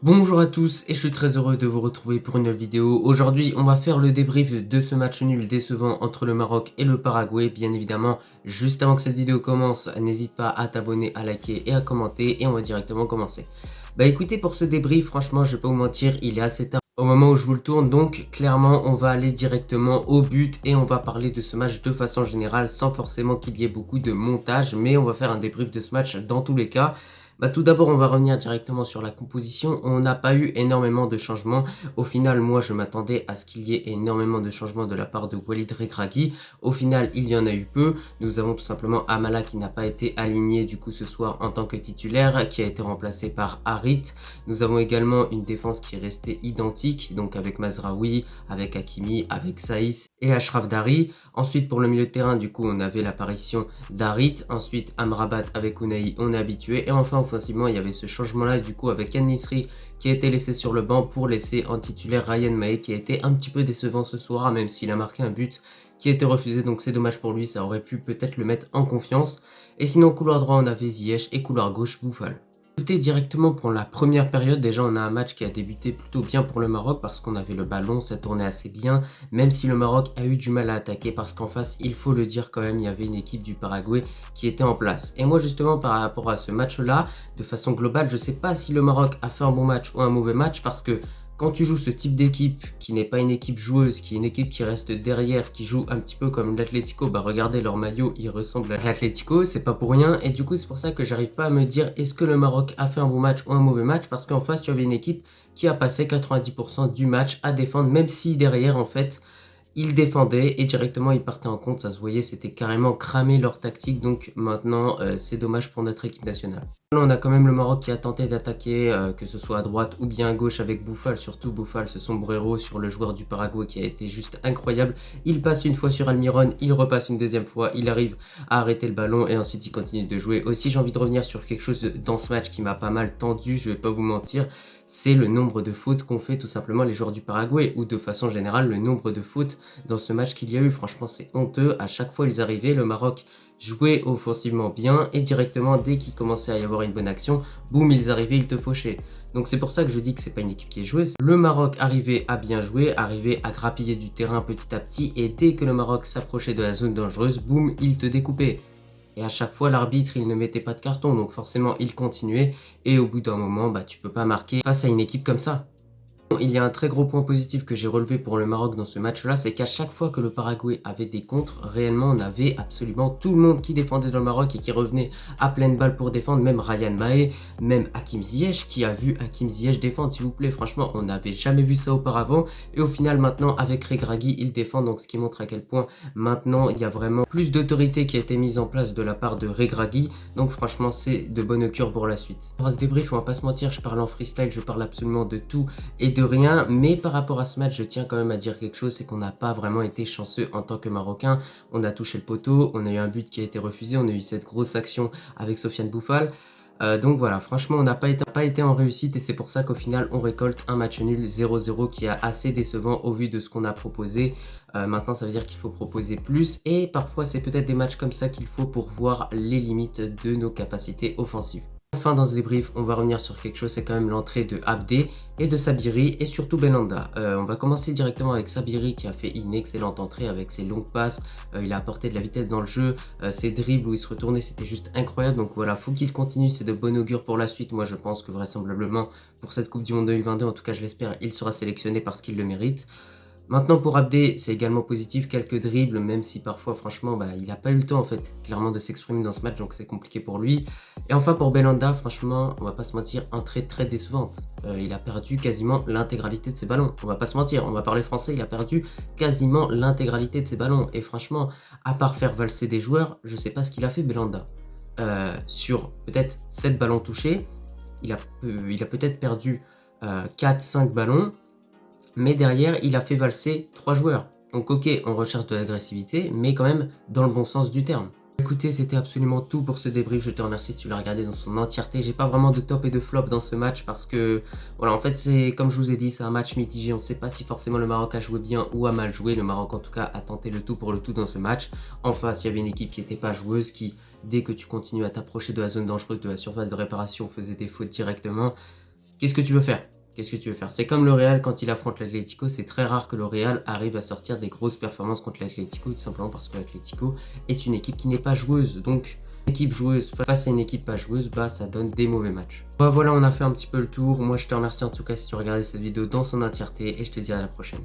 Bonjour à tous et je suis très heureux de vous retrouver pour une nouvelle vidéo. Aujourd'hui, on va faire le débrief de ce match nul décevant entre le Maroc et le Paraguay. Bien évidemment, juste avant que cette vidéo commence, n'hésite pas à t'abonner, à liker et à commenter et on va directement commencer. Bah écoutez, pour ce débrief, franchement, je vais pas vous mentir, il est assez tard au moment où je vous le tourne, donc clairement, on va aller directement au but et on va parler de ce match de façon générale sans forcément qu'il y ait beaucoup de montage, mais on va faire un débrief de ce match dans tous les cas. Bah, tout d'abord, on va revenir directement sur la composition. On n'a pas eu énormément de changements. Au final, moi, je m'attendais à ce qu'il y ait énormément de changements de la part de Walid Regragui. Au final, il y en a eu peu. Nous avons tout simplement Amala qui n'a pas été aligné du coup ce soir en tant que titulaire, qui a été remplacé par Harit. Nous avons également une défense qui est restée identique, donc avec Mazraoui, avec Hakimi, avec Saïs et Ashraf Dari. Ensuite, pour le milieu de terrain, du coup, on avait l'apparition d'Harit. Ensuite, Amrabat avec Unai, on est habitué. Et enfin, offensivement, il y avait ce changement-là, du coup, avec Yann Nisri qui a été laissé sur le banc pour laisser en titulaire Ryan Mahé, qui a été un petit peu décevant ce soir, même s'il a marqué un but qui a été refusé. Donc, c'est dommage pour lui. Ça aurait pu peut-être le mettre en confiance. Et sinon, couloir droit, on avait Ziyech et couloir gauche, Boufal. Écoutez, directement pour la première période, déjà on a un match qui a débuté plutôt bien pour le Maroc parce qu'on avait le ballon, ça tournait assez bien, même si le Maroc a eu du mal à attaquer parce qu'en face, il faut le dire quand même, il y avait une équipe du Paraguay qui était en place. Et moi justement par rapport à ce match-là, de façon globale, je ne sais pas si le Maroc a fait un bon match ou un mauvais match parce que quand tu joues ce type d'équipe qui n'est pas une équipe joueuse, qui est une équipe qui reste derrière, qui joue un petit peu comme l'Atlético, bah regardez leur maillot, il ressemble à l'Atlético, c'est pas pour rien. Et du coup, c'est pour ça que j'arrive pas à me dire est-ce que le Maroc a fait un bon match ou un mauvais match, parce qu'en face, tu avais une équipe qui a passé 90% du match à défendre, même si derrière, en fait, ils défendaient et directement ils partaient en compte, ça se voyait, c'était carrément cramé leur tactique, donc maintenant c'est dommage pour notre équipe nationale. Là, on a quand même le Maroc qui a tenté d'attaquer, que ce soit à droite ou bien à gauche avec Boufal, surtout Boufal, ce sombrero sur le joueur du Paraguay qui a été juste incroyable. Il passe une fois sur Almiron, il repasse une deuxième fois, il arrive à arrêter le ballon et ensuite il continue de jouer. Aussi j'ai envie de revenir sur quelque chose dans ce match qui m'a pas mal tendu, je vais pas vous mentir, c'est le nombre de fautes qu'ont fait tout simplement les joueurs du Paraguay, ou de façon générale le nombre de fautes dans ce match qu'il y a eu. Franchement, c'est honteux. À chaque fois, ils arrivaient, le Maroc jouait offensivement bien et directement, dès qu'il commençait à y avoir une bonne action, boum, ils arrivaient, ils te fauchaient. Donc c'est pour ça que je dis que c'est pas une équipe qui est joueuse. Le Maroc arrivait à bien jouer, arrivait à grappiller du terrain petit à petit, et dès que le Maroc s'approchait de la zone dangereuse, boum, il te découpait. Et à chaque fois, l'arbitre, il ne mettait pas de carton, donc forcément, il continuait. Et au bout d'un moment, bah, tu peux pas marquer face à une équipe comme ça. Il y a un très gros point positif que j'ai relevé pour le Maroc dans ce match-là, c'est qu'à chaque fois que le Paraguay avait des contres, réellement on avait absolument tout le monde qui défendait dans le Maroc et qui revenait à pleine balle pour défendre, même Ryan Mahé, même Hakim Ziyech, qui a vu Hakim Ziyech défendre, s'il vous plaît, franchement on n'avait jamais vu ça auparavant, et au final maintenant avec Regragui il défend, donc ce qui montre à quel point maintenant il y a vraiment plus d'autorité qui a été mise en place de la part de Regragui, donc franchement c'est de bonne augure pour la suite. Pour ce débrief, on va pas se mentir, je parle en freestyle, je parle absolument de tout et de rien, mais par rapport à ce match, je tiens quand même à dire quelque chose, c'est qu'on n'a pas vraiment été chanceux en tant que Marocain. On a touché le poteau, on a eu un but qui a été refusé, on a eu cette grosse action avec Sofiane Boufal. Donc voilà, franchement, on n'a pas été en réussite et c'est pour ça qu'au final, on récolte un match nul 0-0 qui est assez décevant au vu de ce qu'on a proposé. Maintenant, ça veut dire qu'il faut proposer plus et parfois, c'est peut-être des matchs comme ça qu'il faut pour voir les limites de nos capacités offensives. Enfin, dans ce débrief, on va revenir sur quelque chose, c'est quand même l'entrée de Abdé et de Sabiri et surtout Belhanda. On va commencer directement avec Sabiri qui a fait une excellente entrée avec ses longues passes, il a apporté de la vitesse dans le jeu, ses dribbles où il se retournait, c'était juste incroyable. Donc voilà, faut qu'il continue, c'est de bon augure pour la suite. Moi je pense que vraisemblablement pour cette Coupe du Monde 2022, en tout cas je l'espère, il sera sélectionné parce qu'il le mérite. Maintenant pour Abdé, c'est également positif, quelques dribbles, même si parfois franchement bah, il n'a pas eu le temps en fait clairement de s'exprimer dans ce match, donc c'est compliqué pour lui. Et enfin pour Belhanda, franchement on va pas se mentir, entrée très décevante. Il a perdu quasiment l'intégralité de ses ballons, on va pas se mentir, on va parler français, il a perdu quasiment l'intégralité de ses ballons. Et franchement, à part faire valser des joueurs, je sais pas ce qu'il a fait Belhanda. Sur peut-être 7 ballons touchés, il a peut-être perdu 4-5 ballons. Mais derrière, il a fait valser 3 joueurs. Donc ok, on recherche de l'agressivité, mais quand même dans le bon sens du terme. Écoutez, c'était absolument tout pour ce débrief. Je te remercie si tu l'as regardé dans son entièreté. J'ai pas vraiment de top et de flop dans ce match parce que, voilà, en fait, c'est comme je vous ai dit, c'est un match mitigé. On ne sait pas si forcément le Maroc a joué bien ou a mal joué. Le Maroc, en tout cas, a tenté le tout pour le tout dans ce match. En face, il y avait une équipe qui n'était pas joueuse, qui, dès que tu continues à t'approcher de la zone dangereuse, de la surface de réparation, faisait des fautes directement. qu'est-ce que tu veux faire? Qu'est-ce que tu veux faire? C'est comme le Real quand il affronte l'Atlético, c'est très rare que le Real arrive à sortir des grosses performances contre l'Atlético, tout simplement parce que l'Atlético est une équipe qui n'est pas joueuse. Donc, une équipe joueuse face à une équipe pas joueuse, bah ça donne des mauvais matchs. Voilà, on a fait un petit peu le tour. Moi, je te remercie en tout cas si tu as regardé cette vidéo dans son entièreté et je te dis à la prochaine.